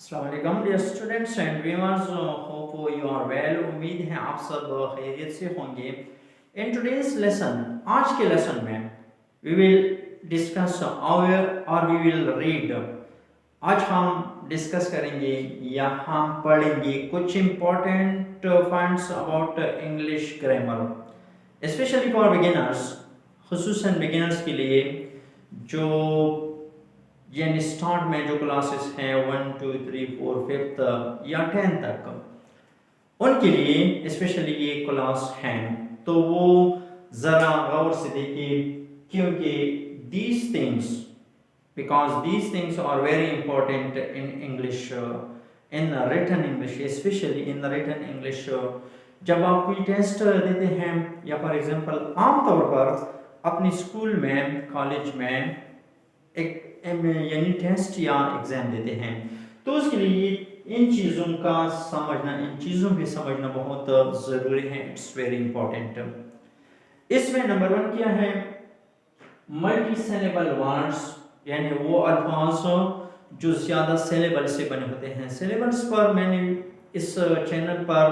अस्सलाम dear students and viewers, hope you are well. उम्मीद है आप सब खैरियत से होंगे। इन टुडेज लेसन, आज के लेसन में वी विल डिस्कस और वी विल रीड। आज हम डिस्कस करेंगे या हम पढ़ेंगे कुछ important points about English grammar, specially for beginners, खुसूसन बिगिनर्स के लिए जो यानी स्टार्ट में जो क्लासेस हैं 1 2 3 4 5 या 10 तक, उनके लिए स्पेशली ये क्लास है। तो वो ज़रा गौर से देखिए, क्योंकि these things, because these things are very important in English, in written English, especially in the written English। जब आप कोई टेस्ट देते हैं या फॉर एग्जांपल आमतौर पर अपने स्कूल में, कॉलेज में एक यानी टेस्ट या एग्जाम देते हैं, तो उसके लिए इन चीज़ों का समझना, इन चीज़ों को समझना बहुत ज़रूरी है। It's very important. इसमें नंबर 1 क्या है? मल्टी सिलेबल वर्ड्स, यानी वो अल्फाज जो ज़्यादा सिलेबल से बने होते हैं। सिलेबल्स पर मैंने इस चैनल पर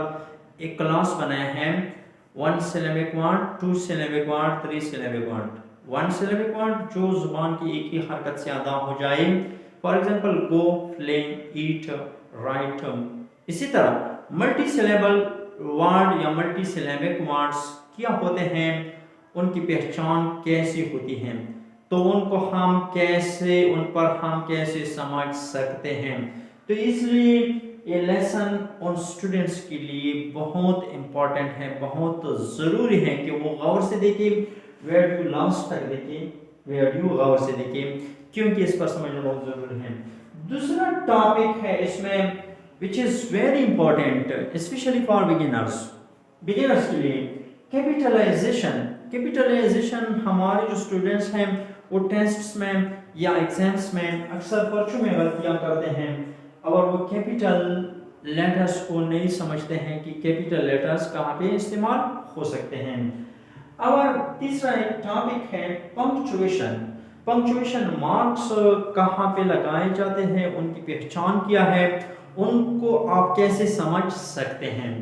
एक क्लास बनाया है। 1 syllabic word, 2 syllabic word, 3 syllabic word. 1 syllabic word जो जुबान की एक ही हरकत से अदा हो जाए, for example go, play, eat, right. इसी तरह मल्टी सिलेबल वर्ड या मल्टी सिलेबिक वर्ड्स क्या होते हैं, उनकी पहचान कैसी होती है, तो उनको हम कैसे, उन पर हम कैसे समझ सकते हैं। तो इसलिए ये लेसन उन स्टूडेंट्स के लिए बहुत इम्पोर्टेंट है, बहुत ज़रूरी है कि वो गौर से देखें, वीडियो लास्ट तक देखें, वीडियो गौर से देखें, क्योंकि इस पर समझना बहुत ज़रूरी है। दूसरा टॉपिक है इसमें which is very important specially for beginners, beginners के लिए कैपिटलाइजेशन। कैपिटलाइजेशन हमारे जो स्टूडेंट्स हैं वो टेस्ट्स में या एग्जाम्स में अक्सर पर्चों में गलतियां करते हैं और वो कैपिटल लेटर्स को नहीं समझते हैं कि कैपिटल लेटर्स कहाँ पे इस्तेमाल हो सकते हैं। और तीसरा एक टॉपिक है पंक्चुएशन। पंक्चुएशन मार्क्स कहाँ पे लगाए जाते हैं, उनकी पहचान क्या है, उनको आप कैसे समझ सकते हैं।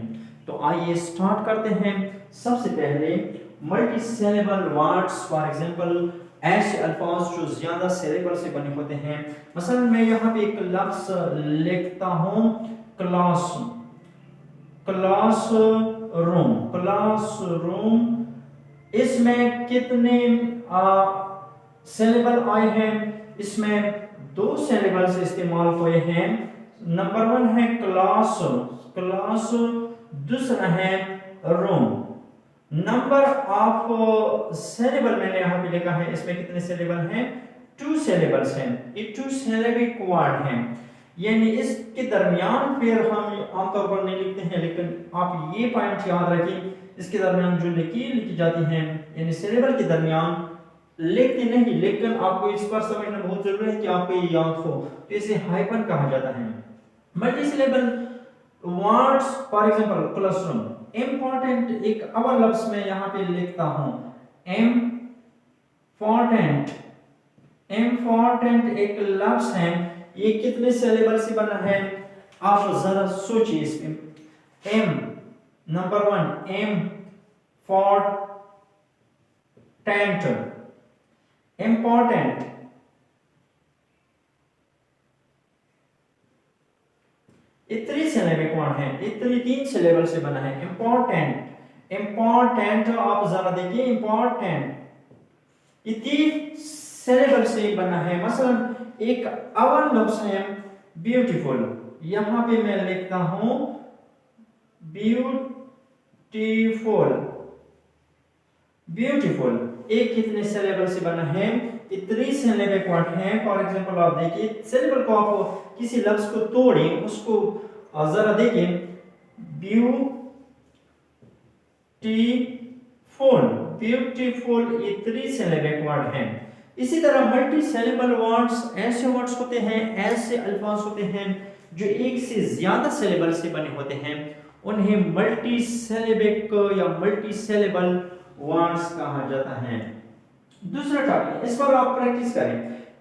तो आइए स्टार्ट करते हैं। सबसे पहले multi syllable words, for example ऐसे अल्फाज जो ज्यादा सिलेबल से बने होते हैं। मसलन मैं यहाँ पे एक लफ्ज लिखता हूँ class, class room, class room. इसमें कितने सिलेबल आए हैं? इसमें 2 सिलेबल से इस्तेमाल हुए हैं। नंबर 1 है क्लास, क्लास, दूसरा है रूम। नंबर ऑफ सिलेबल मैंने यहाँ पे लिखा है, इसमें कितने सिलेबल हैं? 2 सिलेबल्स हैं। ये 2 सिलेबिक वर्ड हैं, यानी इसके दरमियान फिर हम आमतौर पर नहीं लिखते हैं, लेकिन आप ये पॉइंट याद रखें, इसके दरमियान जो लिखी जाती हैं, यानी सिलेबल के दरमियान लिखते नहीं, लेकिन आपको इस पर समझना बहुत जरूरी है कि आपको ये याद हो। तो इसे हाइफन कहा जाता है। Multi syllable words, for example classroom. Important एक और लफ्ज में यहाँ पे लिखता हूँ इम्पोर्टेंट। इम्पोर्टेंट एक लफ्ज है, ये कितने सिलेबल से बना है? आप जरा सोचिए इसमें। M, number 1 M for tent, important. इतनी सिलेबिक वर्ड है, इतनी 3 सिलेबल से बना है। इम्पोर्टेंट, इम्पोर्टेंट आप जरा देखिए, इम्पोर्टेंट ये 3 सिलेबल से बना है। मसलन एक और लफ्ज है ब्यूटीफुल, यहां पे मैं लिखता हूं ब्यूटीफुल, ब्यूटीफुल। एक कितने सिलेबल से बना है? इतनी सिलेबिक वर्ड है। फॉर एग्जांपल आप देखिए, सिलेबल को आप किसी लफ्ज को तोड़ें, उसको जरा देखिए, ब्यूटीफुल, ब्यूटीफुल ये 3 सिलेबिक वर्ड है। इसी तरह मल्टी सिलेबल वर्ड्स ऐसे वर्ड्स होते हैं, ऐसे अल्फाज होते हैं जो एक से ज्यादा सिलेबल से बने होते हैं, उन्हें मल्टी सिलेबिक या मल्टी सिलेबल वर्ड्स कहा जाता है। दूसरा टॉपिक, इस पर आप प्रैक्टिस करें।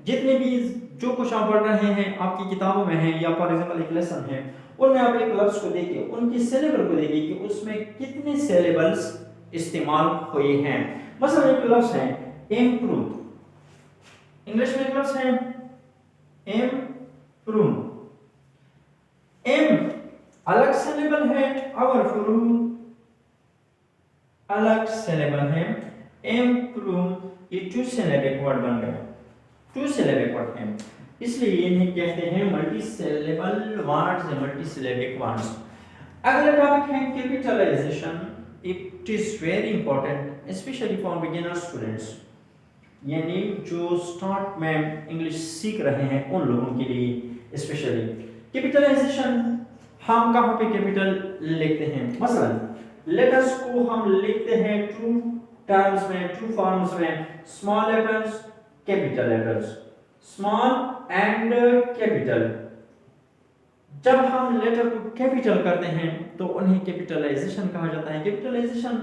जितने भी जो कुछ आप पढ़ रहे हैं आपकी किताबों में है या फॉर एग्जांपल एक लेसन है, उनमें आप एक लफ्ज को देखिए, उनकी सिलेबल को देखिए कि उसमें कितने सिलेबल्स इस्तेमाल हुए हैं। मसलन एक लफ्ज है इम्प्रूव, इंग्लिश में एक लफ्ज है इम्प्रूव, एम अलग सिलेबल है और प्रूव अलग सिलेबल है। इम्प्रूव ये टू सिलेबिक वर्ड बन गया, टू सिलेबिक वर्ड है, इसलिए इन्हें कहते हैं मल्टी सिलेबल वर्ड्स या मल्टी सिलेबिक वर्ड्स। अगला टॉपिक है capitalization. It is very important specially for beginner students, यानी जो स्टार्ट में इंग्लिश सीख रहे हैं उन लोगों के लिए स्पेशली। कैपिटलाइजेशन हम कहाँ पे कैपिटल लिखते हैं? मसलन लेटर्स को हम लिखते हैं टू टर्म्स में, टू फॉर्म्स में, small letters, capital letters, small and capital. जब हम लेटर को कैपिटल करते हैं तो उन्हें कैपिटलाइजेशन कहा जाता है। कैपिटलाइजेशन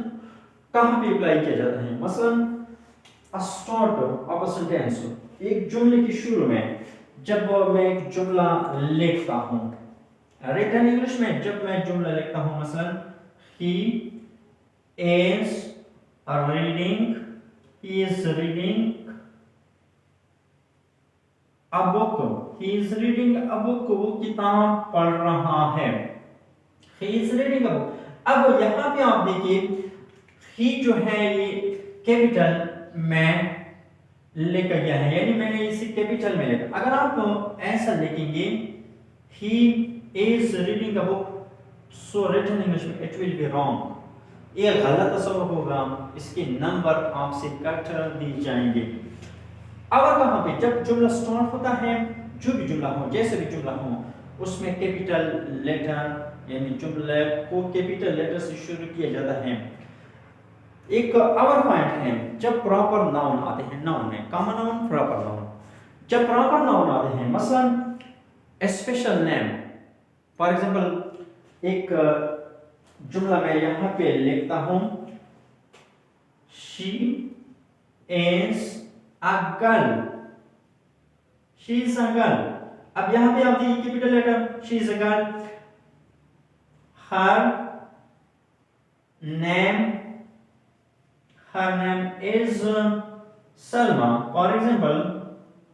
कहाँ पे अप्लाई किया जाता है? मसलन स्टार्ट ऑफ अ सेंटेंस, एक जुमले के शुरू में जब मैं एक जुमला लिखता हूँ, रिटन इंग्लिश में जब मैं जुमला लिखता हूँ, मसलन he is reading, he is reading a book, he is reading a book, वो किताब पढ़ रहा है, he is reading a book। अब यहाँ पे आप देखिए he जो है ये कैपिटल में लिखा गया है, यानी मैंने इसे कैपिटल में लिखा। अगर आप ऐसा लिखेंगे he is reading a book, so written English में it will be wrong, ये गलत तस्वर होगा, इसके नंबर आपसे कट दी जाएंगे। अब कहाँ पे जब जुमला स्टार्ट होता है, जो भी जुमला हो, जैसे भी जुमला हो, उसमें कैपिटल लेटर यानी जुमले को कैपिटल लेटर से शुरू किया जाता है। एक और पॉइंट है जब प्रॉपर नाउन आते हैं, नाउन में कॉमन नाउन, प्रॉपर नाउन, जब प्रॉपर नाउन आते हैं, मसलन स्पेशल नेम, फॉर एग्जांपल एक जुमला मैं यहां पे लिखता हूं she is a girl, she is a girl. अब यहां पे आप देखिए capital letter she is a girl, her name is Salma, for example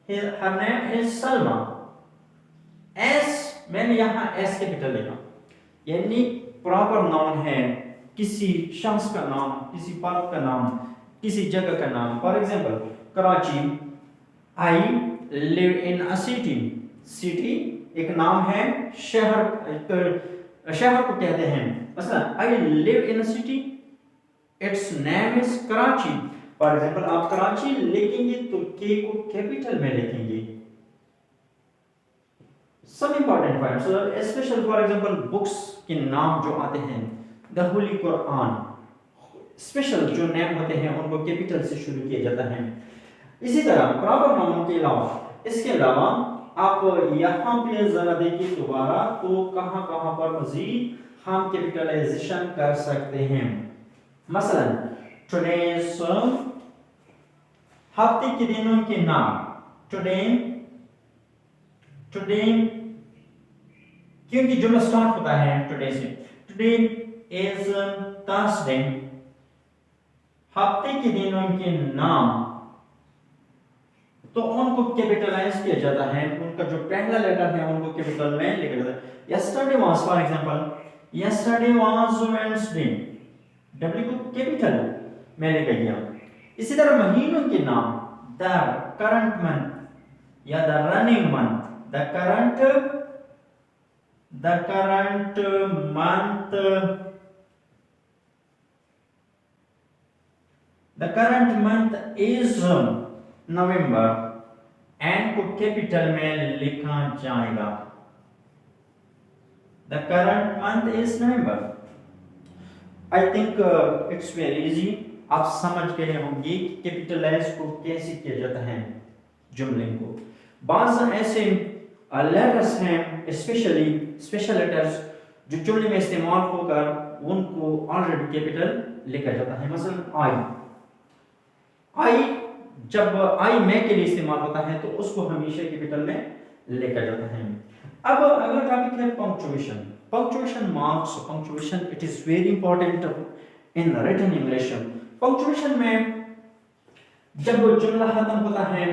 her name is Salma। S मैंने यहाँ S कैपिटल लिखा, यानी प्रॉपर नाउन है, किसी शख्स का नाम, किसी पार्क का नाम, किसी जगह का नाम। For example Karachi, I live in a city, city एक नाम है, शहर को कहते हैं। मसलन I live in a city, it's name is Karachi. For example आप कराची लिखेंगे तो के को कैपिटल में लिखेंगे। Some important points, special for example books के नाम जो आते हैं, द होली कुरान, स्पेशल जो नेम होते हैं उनको कैपिटल से शुरू किया जाता है। इसी तरह प्रॉपर नाउन के अलावा, इसके अलावा आप यहाँ पे जरा देखिए दोबारा, तो कहाँ कहाँ पर मजीद हम कैपिटलाइजेशन कर सकते हैं। मसलन टुडेज, हफ्ते के दिनों के नाम, टुडे, टुडे क्योंकि जुमला स्टार्ट होता है टुडे से, टुडे इज थर्सडे, हफ्ते के दिनों के नाम तो उनको कैपिटलाइज किया जाता है, उनका जो पहला लेटर है उनको कैपिटल में लिखा जाता है। Yesterday was, for example yesterday was Wednesday, W को कैपिटल में लिखा गया। इसी तरह महीनों के नाम, द करंट मंथ या the running month, the current month, the current month is November, and को कैपिटल में लिखा जाएगा, the current month is November. I think it's very easy, आप समझ गए होंगे कि कैपिटलाइज को कैसे किया जाता है जुमले को। बाज़ ऐसे लेटर्स हैं, स्पेशली स्पेशल लेटर्स जो जुमले में इस्तेमाल होकर उनको ऑलरेडी कैपिटल लिखा जाता है। मसलन आई जब आई मैं के लिए इस्तेमाल होता है तो उसको हमेशा कैपिटल में लेकर जाता है। अब अगला टॉपिक है punctuation. Punctuation marks, punctuation it is very important in written English. Punctuation में जब जुमला खत्म होता है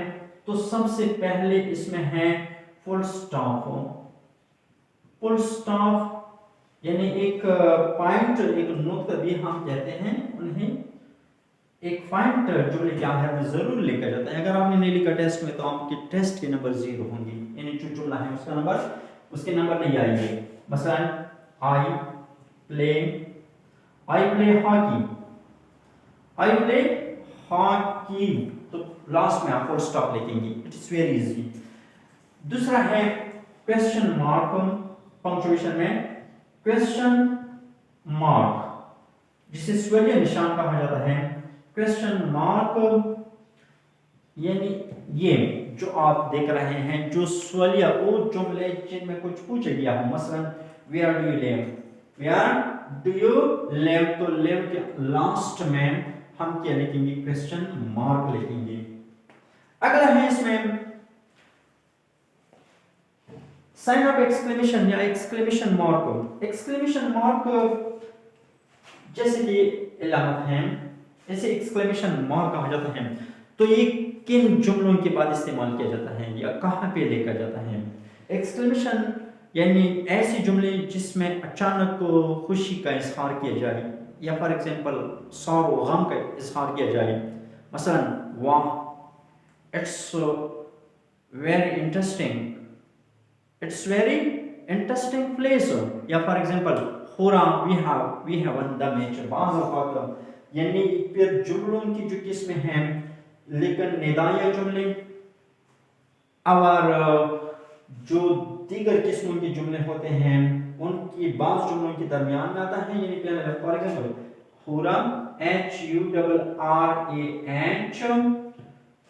तो सबसे पहले इसमें है फुल स्टॉप। फुल स्टॉप यानी एक पॉइंट, एक नुक्ता भी हम कहते हैं उन्हें, एक पॉइंट जुमले के आधार में जरूर लेकर जाता है। अगर आपने नहीं लिखा टेस्ट में तो आपके टेस्ट के नंबर 0 होंगे, यानी जो जुमला है उसके नंबर नहीं आएंगे। मसलन I play hockey, I play hockey, तो लास्ट में आप फुल स्टॉप लिखेंगे। It is very easy. दूसरा है क्वेश्चन मार्क। पंक्चुएशन में क्वेश्चन मार्क जिसे स्वरीय निशान कहा जाता है, क्वेश्चन मार्क यानी ये जो आप देख रहे हैं, जो स्वरीय वो जुमले जिनमें कुछ पूछा गया हो, मसलन where do you live, where do you live, तो लिव के लास्ट में हम क्या लिखेंगे, क्वेश्चन मार्क लिखेंगे। अगला है इसमें साइन ऑफ एक्सक्लेमेशन या एक्सक्लेमेशन मार्क। एक्सक्लेमेशन मार्क जैसे कि इलामत है, ऐसे एक्सक्लेमेशन मार्क कहा जाता है। तो ये किन जुमलों के बाद इस्तेमाल किया जाता है या कहाँ पे लेकर जाता है? एक्सक्लेमेशन यानी ऐसे जुमले जिसमें अचानक खुशी का इजहार किया जाए या फॉर एग्जांपल सौर गम का इजहार किया जाए। मसलन वाह, it's very interesting, it's very interesting place, या for example hurrah we have won the match. बाज़ औक़ात यानी फिर जुमलों की जो किस्में हैं, लेकिन निदाया जुमले और जो दीगर किस्मों के जुमले होते हैं उनकी बाज़ जुमलों के दरमियान में आता है। यानी for example hurrah HURRAH,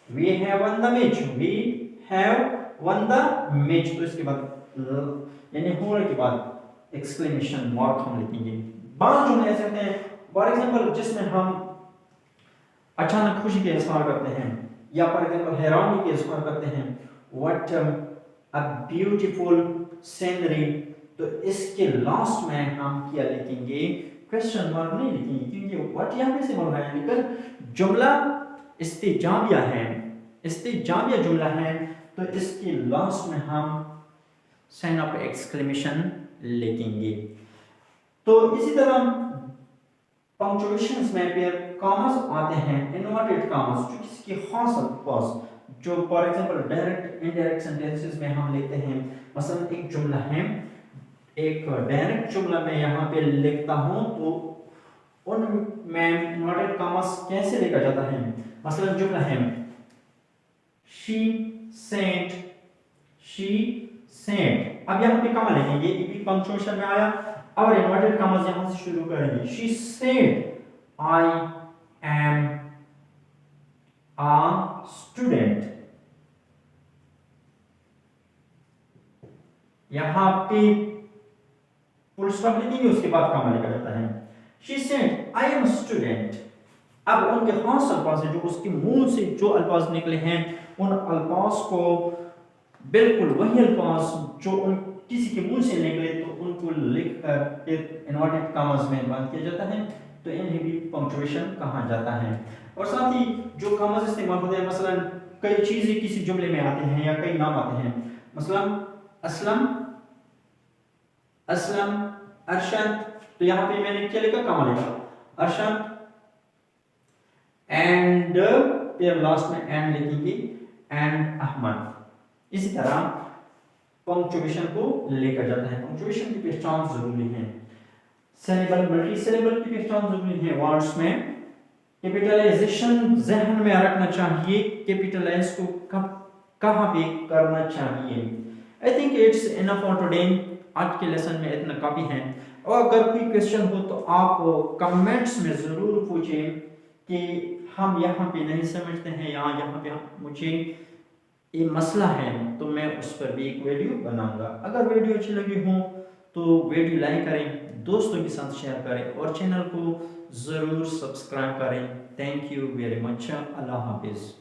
we have won the match, we have won the match, तो इसके बाद यानी हुरा के बाद एक्सक्लेमेशन मार्क हम लिखेंगे। बाज़ जुमले ऐसे होते हैं फॉर एग्जांपल जिसमें हम अचानक खुशी का इज़हार करते हैं या फॉर एग्जांपल हैरानी का इज़हार करते हैं, व्हाट अ ब्यूटीफुल सीनरी, तो इसके लास्ट में हम क्या लिखेंगे, क्वेश्चन मार्क नहीं लिखेंगे, क्योंकि व्हाट यहाँ पे से बोल रहा है, लेकिन जुमला इस्तिजामिया है, इस्तिजामिया जुमला है, तो इसके लास्ट में हम साइन ऑफ एक्सक्लेमेशन लिखेंगे। तो इसी तरह पंक्चुएशंस में फिर कॉमास आते हैं, इन्वर्टेड कॉमास, जो किसी खास अल्फाज जो for example direct indirect sentences में हम लेते हैं। मसलन एक जुमला है, एक डायरेक्ट जुमला मैं यहाँ पे लिखता हूँ तो उनमें इन्वर्टेड कॉमास कैसे लेकर जाता है। मसलन जुमला है शी सेंट, अब यहाँ पे कॉमा लिखेंगे, ये भी पंक्चुएशन में आया, और इन्वर्टेड कॉमास यहाँ से शुरू करेंगे। She said I am a student, यहां पे फुल स्टॉप लिखेंगे, उसके बाद कॉमा लिखा जाता है। She said I am a student। अब उनके खास अल्फाज हैं, जो उसके मुंह से जो अल्फाज निकले हैं उन अल्फाज को बिल्कुल वही अल्फाज जो उन किसी के मुंह से निकले तो उनको लिखकर इन्वर्टेड कॉमास में बंद किया जाता है, तो इन्हें भी पंक्चुएशन कहा जाता है। और साथ ही जो कॉमास इस्तेमाल होते हैं, मसलन कई चीजें किसी जुमले में आते हैं या कई नाम आते हैं, मसलन असलम, अरशद, तो यहाँ पे मैंने क्या लिखा, कॉमा लिखा, अरशद, एंड फिर लास्ट में एंड लिखेंगे, एंड अहमद। इसी तरह पंक्चुएशन को लेकर जाता है। पंक्चुएशन की पहचान जरूरी है, सिलेबल मल्टी सिलेबल की पहचान जरूरी है। वर्ड्स में कैपिटलाइजेशन जहन में रखना चाहिए, कैपिटलाइज को कब कहाँ पे करना चाहिए। I think it's enough for today. आज के लेसन में इतना काफी है, और अगर कोई क्वेश्चन हो तो आप कमेंट्स में जरूर पूछें कि हम यहाँ पे नहीं समझते हैं या यहाँ पे मुझे ये मसला है, तो मैं उस पर भी एक वीडियो बनाऊंगा। अगर वीडियो अच्छी लगी हो तो वीडियो लाइक करें, दोस्तों के साथ शेयर करें और चैनल को ज़रूर सब्सक्राइब करें। Thank you very much. अल्लाह हाफिज़।